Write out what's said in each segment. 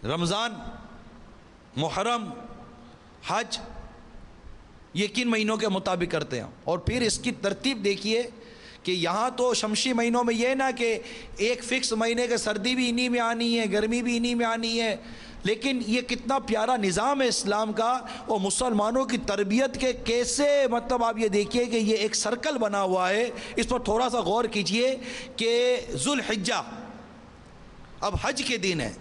رمضان، محرم، حج، یہ کن مہینوں کے مطابق کرتے ہیں؟ اور پھر اس کی ترتیب دیکھیے کہ یہاں تو شمسی مہینوں میں یہ نا کہ ایک فکس مہینے کے سردی بھی انہی میں آنی ہے، گرمی بھی انہی میں آنی ہے، لیکن یہ کتنا پیارا نظام ہے اسلام کا، اور مسلمانوں کی تربیت کے کیسے مطلب آپ یہ دیکھیے کہ یہ ایک سرکل بنا ہوا ہے۔ اس پر تھوڑا سا غور کیجئے کہ ذوالحجہ اب حج کے دن ہے،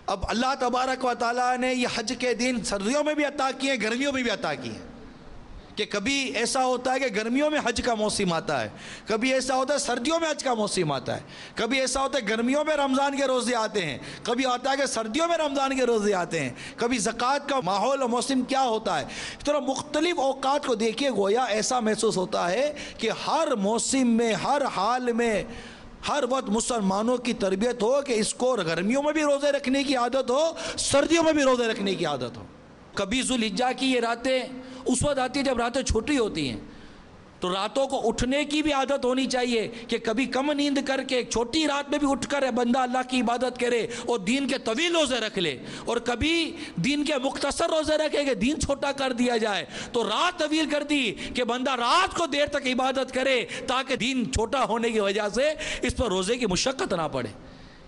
اب اللہ تبارک و تعالیٰ نے یہ حج کے دن سردیوں میں بھی عطا کیے ہیں، گرمیوں میں بھی عطا کیے ہیں، کہ کبھی ایسا ہوتا ہے کہ گرمیوں میں حج کا موسم آتا ہے، کبھی ایسا ہوتا ہے سردیوں میں حج کا موسم آتا ہے، کبھی ایسا ہوتا ہے گرمیوں میں رمضان کے روزے آتے ہیں، کبھی آتا ہے کہ سردیوں میں رمضان کے روزے آتے ہیں، کبھی زکوٰۃ کا ماحول اور موسم کیا ہوتا ہے۔ اس طرح مختلف اوقات کو دیکھیے، گویا ایسا محسوس ہوتا ہے کہ ہر موسم میں، ہر حال میں، ہر وقت مسلمانوں کی تربیت ہو کہ اس کو گرمیوں میں بھی روزے رکھنے کی عادت ہو، سردیوں میں بھی روزے رکھنے کی عادت ہو۔ کبھی ذوالحجہ کی یہ راتیں اس وقت آتی ہیں جب راتیں چھوٹی ہوتی ہیں، تو راتوں کو اٹھنے کی بھی عادت ہونی چاہیے کہ کبھی کم نیند کر کے ایک چھوٹی رات میں بھی اٹھ کر بندہ اللہ کی عبادت کرے اور دین کے طویل روزے رکھ لے، اور کبھی دین کے مختصر روزے رکھے کہ دین چھوٹا کر دیا جائے، تو رات طویل کر دی کہ بندہ رات کو دیر تک عبادت کرے تاکہ دین چھوٹا ہونے کی وجہ سے اس پر روزے کی مشقت نہ پڑے۔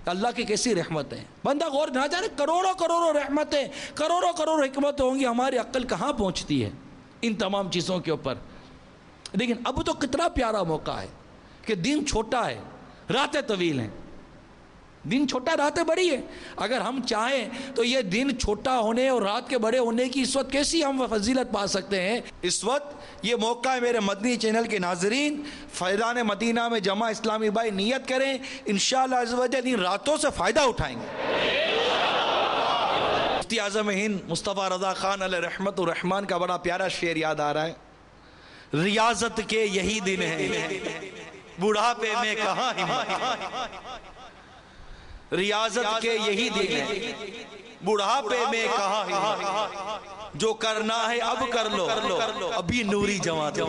اللہ کی کیسی رحمت ہے، بندہ غور نہ جانے، کروڑوں کروڑوں رحمتیں، کروڑوں کروڑوں حکمتیں ہوں گی، ہماری عقل کہاں پہنچتی ہے ان تمام چیزوں کے اوپر۔ لیکن اب تو کتنا پیارا موقع ہے کہ دن چھوٹا ہے، راتیں طویل ہیں، دن چھوٹا راتیں بڑی ہیں۔ اگر ہم چاہیں تو یہ دن چھوٹا ہونے اور رات کے بڑے ہونے کی اس وقت کیسی ہم فضیلت پا سکتے ہیں۔ اس وقت یہ موقع ہے میرے مدنی چینل کے ناظرین، فیضان مدینہ میں جمع اسلامی بھائی نیت کریں، انشاءاللہ عز و جل ان راتوں سے فائدہ اٹھائیں گے۔ مفتی اعظم ہند مصطفیٰ رضا خان علیہ رحمت الرحمان کا بڑا پیارا شعر یاد آ رہا ہے، ریاضت کے یہی دن ہیں بڑھاپے میں کہاں ہمت، ریاضت کے یہی دن ہیں بڑھاپے میں کہاں ہمت، جو کرنا ہے اب کر لو ابھی نوری جوان۔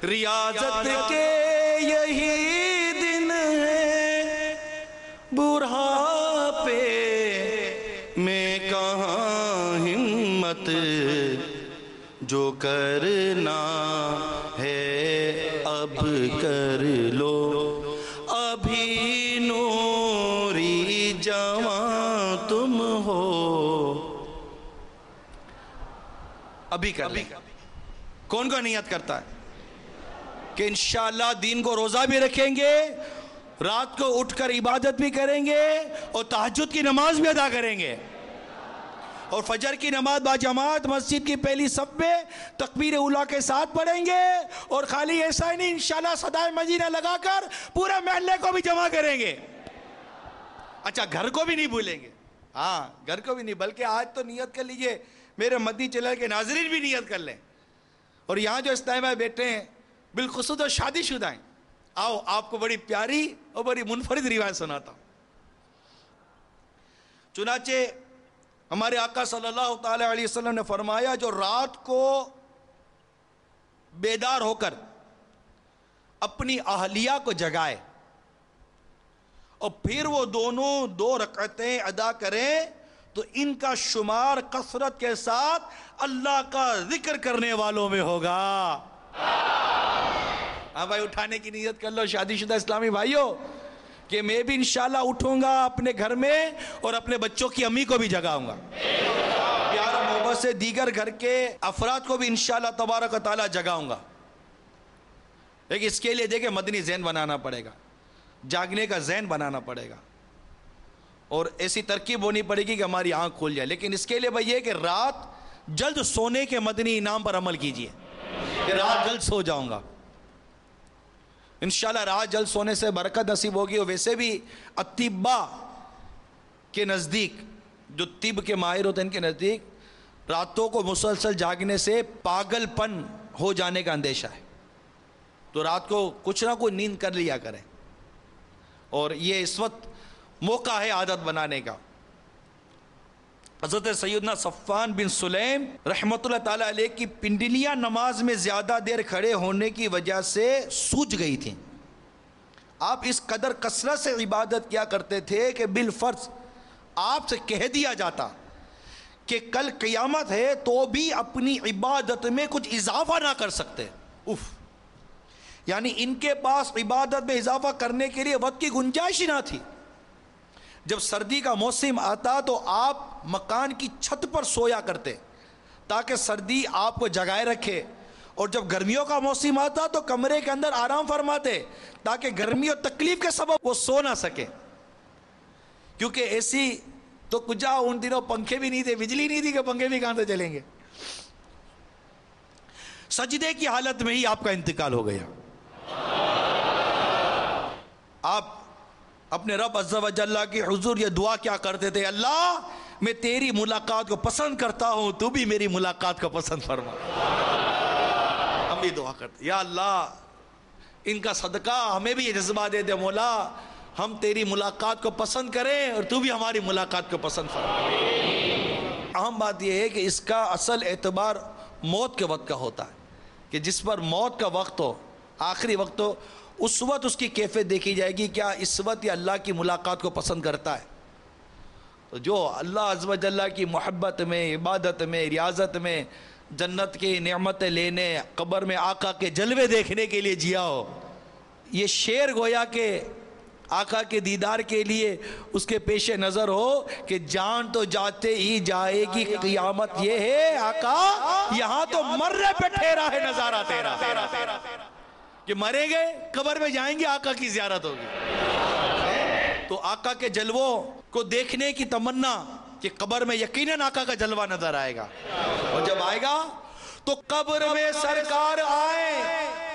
ریاضت کے یہی دن ہیں بڑھاپے میں کہاں ہمت، جو کرنا ہے اب کر لو ابھی نوری جوان تم ہو، ابھی کر لیں۔ کون کو نیت کرتا ہے کہ انشاءاللہ دین کو روزہ بھی رکھیں گے، رات کو اٹھ کر عبادت بھی کریں گے، اور تہجد کی نماز بھی ادا کریں گے، اور فجر کی نماز با جماعت مسجد کی پہلی صف میں تکبیر اولیٰ کے ساتھ پڑھیں گے، اور خالی ایسا ہی نہیں، انشاءاللہ صدائے مدینہ لگا کر پورے محلے کو بھی جمع کریں گے۔ اچھا، گھر کو بھی نہیں بھولیں گے، ہاں گھر کو بھی نہیں، بلکہ آج تو نیت کر لیجئے، میرے مدنی چینل کے ناظرین بھی نیت کر لیں، اور یہاں جو اس ٹائم بیٹھے ہیں بالخصوص جو شادی شدہ ہیں، آؤ آپ کو بڑی پیاری اور بڑی منفرد روایت سناتا ہوں۔ چنانچہ ہمارے آقا صلی اللہ تعالی علیہ وسلم نے فرمایا، جو رات کو بیدار ہو کر اپنی اہلیہ کو جگائے اور پھر وہ دونوں 2 رکعتیں ادا کریں، تو ان کا شمار کثرت کے ساتھ اللہ کا ذکر کرنے والوں میں ہوگا۔ ہاں بھائی، اٹھانے کی نیت کر لو شادی شدہ اسلامی بھائیوں، کہ میں بھی انشاءاللہ اٹھوں گا اپنے گھر میں اور اپنے بچوں کی امی کو بھی جگاؤں گا، پیار و محبت سے دیگر گھر کے افراد کو بھی انشاءاللہ تبارک و تعالی جگاؤں گا۔ لیکن اس کے لیے دیکھیں مدنی ذہن بنانا پڑے گا، جاگنے کا ذہن بنانا پڑے گا، اور ایسی ترکیب ہونی پڑے گی کہ ہماری آنکھ کھل جائے۔ لیکن اس کے لیے بھائی یہ کہ رات جلد سونے کے مدنی انعام پر عمل کیجئے، کہ رات جلد سو جاؤں گا، انشاءاللہ رات جلد سونے سے برکت نصیب ہوگی۔ اور ویسے بھی اطباء کے نزدیک، جو طب کے ماہر ہوتے ہیں ان کے نزدیک، راتوں کو مسلسل جاگنے سے پاگل پن ہو جانے کا اندیشہ ہے، تو رات کو کچھ نہ کچھ نیند کر لیا کریں، اور یہ اس وقت موقع ہے عادت بنانے کا۔ حضرت سیدنا صفوان بن سلیم رحمت اللہ تعالیٰ علیہ کی پنڈلیاں نماز میں زیادہ دیر کھڑے ہونے کی وجہ سے سوج گئی تھیں۔ آپ اس قدر کثرت سے عبادت کیا کرتے تھے کہ بالفرض آپ سے کہہ دیا جاتا کہ کل قیامت ہے تو بھی اپنی عبادت میں کچھ اضافہ نہ کر سکتے، یعنی ان کے پاس عبادت میں اضافہ کرنے کے لیے وقت کی گنجائش ہی نہ تھی۔ جب سردی کا موسم آتا تو آپ مکان کی چھت پر سویا کرتے تاکہ سردی آپ کو جگائے رکھے، اور جب گرمیوں کا موسم آتا تو کمرے کے اندر آرام فرماتے تاکہ گرمی اور تکلیف کے سبب وہ سو نہ سکے، کیونکہ ایسی تو کجا ان دنوں پنکھے بھی نہیں تھے، بجلی نہیں تھی کہ پنکھے بھی کہاں سے چلیں گے۔ سجدے کی حالت میں ہی آپ کا انتقال ہو گیا۔ آپ اپنے رب عز و جل کی حضور یہ دعا کیا کرتے تھے؟ اللہ میں تیری ملاقات کو پسند کرتا ہوں، تو بھی میری ملاقات کو پسند فرما۔ ہم بھی دعا کرتے یا اللہ ان کا صدقہ ہمیں بھی یہ جذبہ دے دے مولا، ہم تیری ملاقات کو پسند کریں اور تو بھی ہماری ملاقات کو پسند فرما۔ اہم بات یہ ہے کہ اس کا اصل اعتبار موت کے وقت کا ہوتا ہے، کہ جس پر موت کا وقت ہو، آخری وقت ہو، اس وقت اس کی کیفیت دیکھی جائے گی، کیا اس وقت یہ اللہ کی ملاقات کو پسند کرتا ہے۔ تو جو اللہ عز و جل کی محبت میں، عبادت میں، ریاضت میں، جنت کی نعمتیں لینے، قبر میں آقا کے جلوے دیکھنے کے لیے جیا ہو، یہ شعر گویا کہ آقا کے دیدار کے لیے اس کے پیش نظر ہو کہ جان تو جاتے ہی جائے گی قیامت، یہ ہے آقا یہاں تو مرنے پہ ٹھہرا ہے نظارہ تیرا، کہ مرے گئے قبر میں جائیں گے آقا کی زیارت ہوگی۔ تو آقا کے جلووں کو دیکھنے کی تمنا کہ قبر میں یقیناً آقا کا جلوہ نظر آئے گا، اور جب آئے گا تو قبر میں سرکار آئے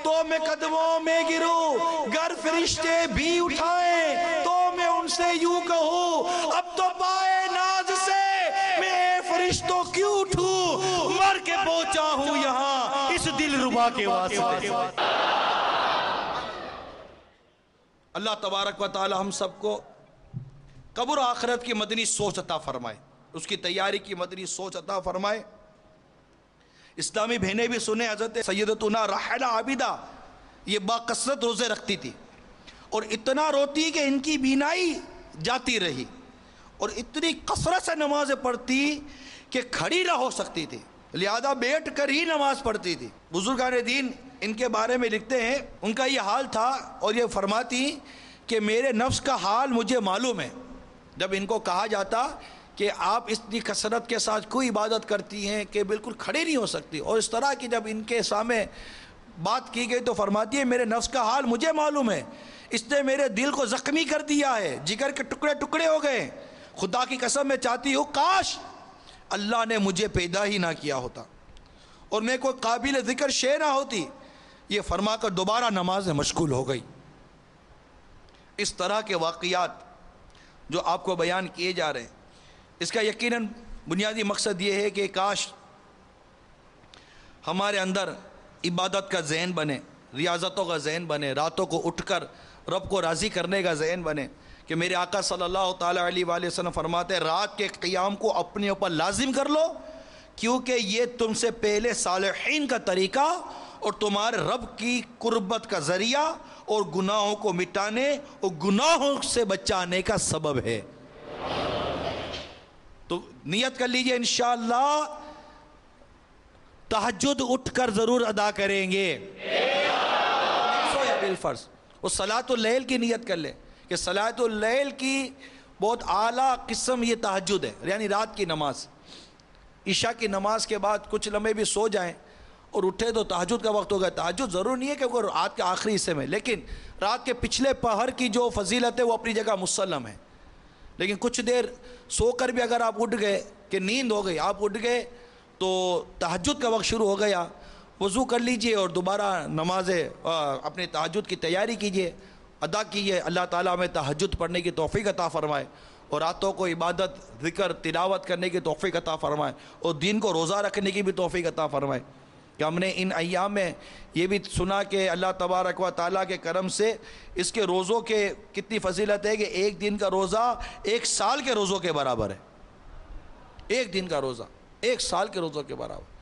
تو میں قدموں میں گروں، گر فرشتے بھی اٹھائیں تو میں ان سے یوں کہوں، اب تو پائے ناز سے میں فرشتوں کیوں اٹھوں، مر کے پہنچا ہوں یہاں اس دل ربا کے واسطے۔ اللہ تبارک و تعالی ہم سب کو قبر و آخرت کی مدنی سوچ عطا فرمائے، اس کی تیاری کی مدنی سوچ عطا فرمائے۔ اسلامی بہنیں بھی سنیں، حضرت سیدتنا راحلہ عابدہ یہ باکثرت روزے رکھتی تھی، اور اتنا روتی کہ ان کی بینائی جاتی رہی، اور اتنی کثرت سے نمازیں پڑھتی کہ کھڑی نہ ہو سکتی تھی، لہذا بیٹھ کر ہی نماز پڑھتی تھی۔ بزرگان دین ان کے بارے میں لکھتے ہیں، ان کا یہ حال تھا، اور یہ فرماتی کہ میرے نفس کا حال مجھے معلوم ہے۔ جب ان کو کہا جاتا کہ آپ اتنی کثرت کے ساتھ کوئی عبادت کرتی ہیں کہ بالکل کھڑے نہیں ہو سکتی، اور اس طرح کی جب ان کے سامنے بات کی گئی تو فرماتی ہے میرے نفس کا حال مجھے معلوم ہے، اس نے میرے دل کو زخمی کر دیا ہے، جگر کے ٹکڑے ٹکڑے ہو گئے، خدا کی قسم میں چاہتی ہوں کاش اللہ نے مجھے پیدا ہی نہ کیا ہوتا اور میں کوئی قابل ذکر شے نہ ہوتی۔ یہ فرما کر دوبارہ نماز میں مشغول ہو گئی۔ اس طرح کے واقعات جو آپ کو بیان کیے جا رہے ہیں، اس کا یقیناً بنیادی مقصد یہ ہے کہ کاش ہمارے اندر عبادت کا ذہن بنے، ریاضتوں کا ذہن بنے، راتوں کو اٹھ کر رب کو راضی کرنے کا ذہن بنے، کہ میرے آقا صلی اللہ تعالیٰ علیہ وآلہ وسلم فرماتے ہیں رات کے قیام کو اپنے اوپر لازم کر لو، کیونکہ یہ تم سے پہلے صالحین کا طریقہ اور تمہارے رب کی قربت کا ذریعہ اور گناہوں کو مٹانے اور گناہوں سے بچانے کا سبب ہے۔ تو نیت کر لیجئے انشاءاللہ تہجد اٹھ کر ضرور ادا کریں گے، سویا بالفرض، وہ صلاۃ اللیل کی نیت کر لیں کہ صلاۃ اللیل کی بہت اعلیٰ قسم یہ تہجد ہے، یعنی رات کی نماز۔ عشاء کی نماز کے بعد کچھ لمحے بھی سو جائیں اور اٹھے تو تہجد کا وقت ہو گیا۔ تہجد ضرور نہیں ہے کہ وہ رات کے آخری حصے میں، لیکن رات کے پچھلے پہر کی جو فضیلت ہے وہ اپنی جگہ مسلم ہے، لیکن کچھ دیر سو کر بھی اگر آپ اٹھ گئے کہ نیند ہو گئی، آپ اٹھ گئے تو تہجد کا وقت شروع ہو گیا، وضو کر لیجئے اور دوبارہ نماز اپنے تہجد کی تیاری کیجئے، ادا کیجئے۔ اللہ تعالیٰ ہمیں تہجد پڑھنے کی توفیق عطا فرمائے اور راتوں کو عبادت، ذکر، تلاوت کرنے کی توفیق عطا فرمائے اور دین کو روزہ رکھنے کی بھی توفیق عطا فرمائے۔ کہ ہم نے ان ایام میں یہ بھی سنا کہ اللہ تبارک و تعالیٰ کے کرم سے اس کے روزوں کے کتنی فضیلت ہے کہ ایک دن کا روزہ 1 سال کے روزوں کے برابر ہے۔ ایک دن کا روزہ 1 سال کے روزوں کے برابر۔